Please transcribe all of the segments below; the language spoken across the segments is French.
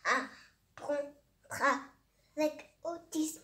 apprendra avec autisme.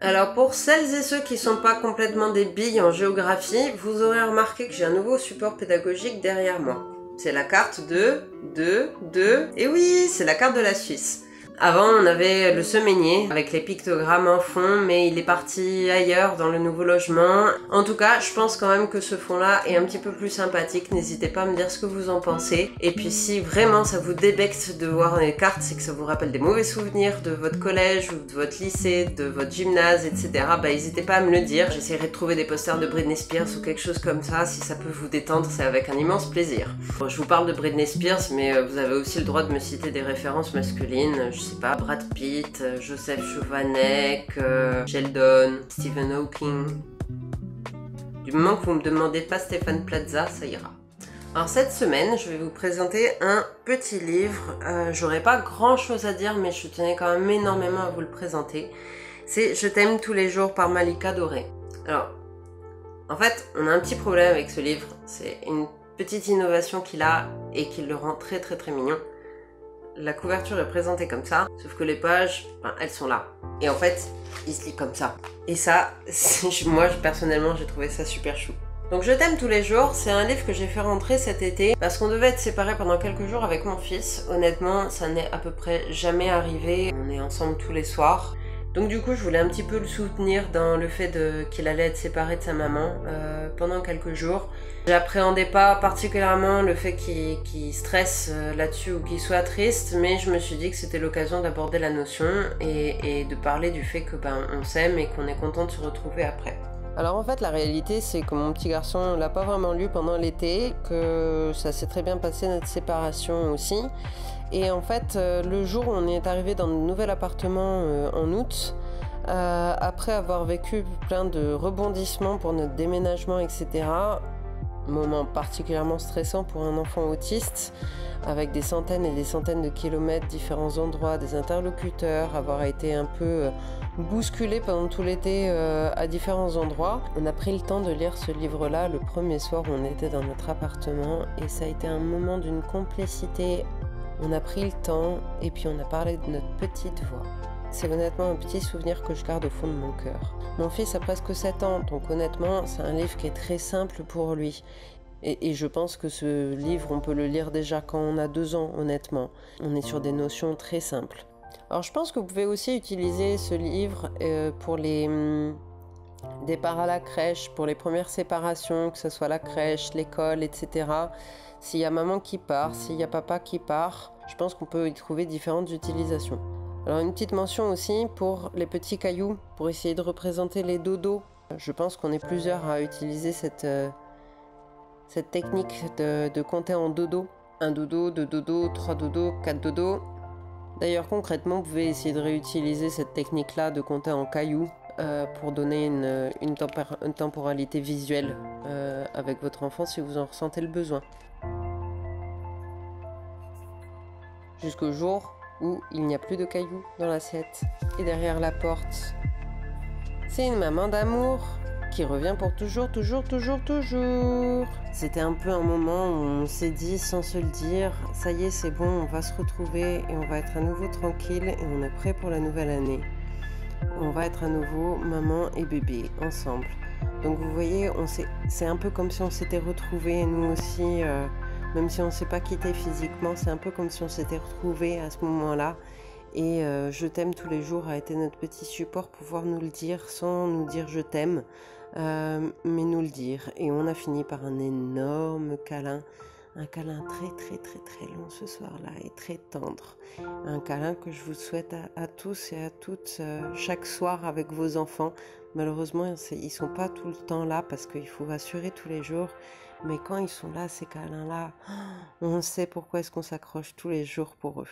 Alors pour celles et ceux qui sont pas complètement des billes en géographie, vous aurez remarqué que j'ai un nouveau support pédagogique derrière moi. C'est la carte et oui, c'est la carte de la Suisse. Avant, on avait le semainier avec les pictogrammes en fond, mais il est parti ailleurs dans le nouveau logement. En tout cas, je pense quand même que ce fond-là est un petit peu plus sympathique. N'hésitez pas à me dire ce que vous en pensez. Et puis si vraiment ça vous débecte de voir les cartes, c'est que ça vous rappelle des mauvais souvenirs de votre collège ou de votre lycée, de votre gymnase, etc. Bah n'hésitez pas à me le dire. J'essaierai de trouver des posters de Britney Spears ou quelque chose comme ça. Si ça peut vous détendre, c'est avec un immense plaisir. Bon, je vous parle de Britney Spears, mais vous avez aussi le droit de me citer des références masculines. Je sais pas, Brad Pitt, Joseph Chovanec, Sheldon, Stephen Hawking. Du moment que vous me demandez pas Stéphane Plaza, ça ira. Alors cette semaine, je vais vous présenter un petit livre. J'aurais pas grand chose à dire, mais je tenais quand même énormément à vous le présenter. C'est Je t'aime tous les jours par Malika Doré. Alors, en fait, on a un petit problème avec ce livre. C'est une petite innovation qu'il a et qui le rend très très très mignon. La couverture est présentée comme ça, sauf que les pages, ben, elles sont là. Et en fait, il se lit comme ça. Et ça, moi personnellement, j'ai trouvé ça super chou. Donc Je t'aime tous les jours, c'est un livre que j'ai fait rentrer cet été parce qu'on devait être séparés pendant quelques jours avec mon fils. Honnêtement, ça n'est à peu près jamais arrivé. On est ensemble tous les soirs. Donc du coup, je voulais un petit peu le soutenir dans le fait qu'il allait être séparé de sa maman pendant quelques jours. J'appréhendais pas particulièrement le fait qu'il stresse là-dessus ou qu'il soit triste, mais je me suis dit que c'était l'occasion d'aborder la notion et de parler du fait que on s'aime et qu'on est content de se retrouver après. Alors en fait, la réalité, c'est que mon petit garçon l'a pas vraiment lu pendant l'été, que ça s'est très bien passé notre séparation aussi. Et en fait, le jour où on est arrivé dans notre nouvel appartement en août, après avoir vécu plein de rebondissements pour notre déménagement, etc., moment particulièrement stressant pour un enfant autiste, avec des centaines et des centaines de kilomètres, différents endroits, des interlocuteurs, avoir été un peu bousculé pendant tout l'été à différents endroits. On a pris le temps de lire ce livre-là le premier soir où on était dans notre appartement et ça a été un moment d'une complicité. On a pris le temps et puis on a parlé de notre petite voix. C'est honnêtement un petit souvenir que je garde au fond de mon cœur. Mon fils a presque 7 ans, donc honnêtement, c'est un livre qui est très simple pour lui. Et je pense que ce livre, on peut le lire déjà quand on a 2 ans, honnêtement. On est sur des notions très simples. Alors je pense que vous pouvez aussi utiliser ce livre pour les départs à la crèche, pour les premières séparations, que ce soit la crèche, l'école, etc. S'il y a maman qui part, s'il y a papa qui part, je pense qu'on peut y trouver différentes utilisations. Alors une petite mention aussi pour les petits cailloux, pour essayer de représenter les dodos. Je pense qu'on est plusieurs à utiliser cette technique de compter en dodo. 1 dodo, 2 dodos, 3 dodos, 4 dodos. D'ailleurs concrètement, vous pouvez essayer de réutiliser cette technique-là de compter en cailloux pour donner une temporalité visuelle avec votre enfant si vous en ressentez le besoin. Jusqu'au jour où il n'y a plus de cailloux dans l'assiette. Et derrière la porte, c'est une maman d'amour qui revient pour toujours, toujours, toujours, toujours. C'était un peu un moment où on s'est dit sans se le dire, ça y est, c'est bon, on va se retrouver et on va être à nouveau tranquille et on est prêt pour la nouvelle année. On va être à nouveau maman et bébé ensemble. Donc vous voyez, c'est un peu comme si on s'était retrouvés nous aussi. Même si on ne s'est pas quitté physiquement, c'est un peu comme si on s'était retrouvés à ce moment-là. Et Je t'aime tous les jours a été notre petit support pour pouvoir nous le dire sans nous dire je t'aime, mais nous le dire. Et on a fini par un énorme câlin, un câlin très très très très long ce soir-là et très tendre. Un câlin que je vous souhaite à tous et à toutes chaque soir avec vos enfants. Malheureusement, ils ne sont pas tout le temps là parce qu'il faut assurer tous les jours. Mais quand ils sont là, ces câlins-là, on sait pourquoi est-ce qu'on s'accroche tous les jours pour eux.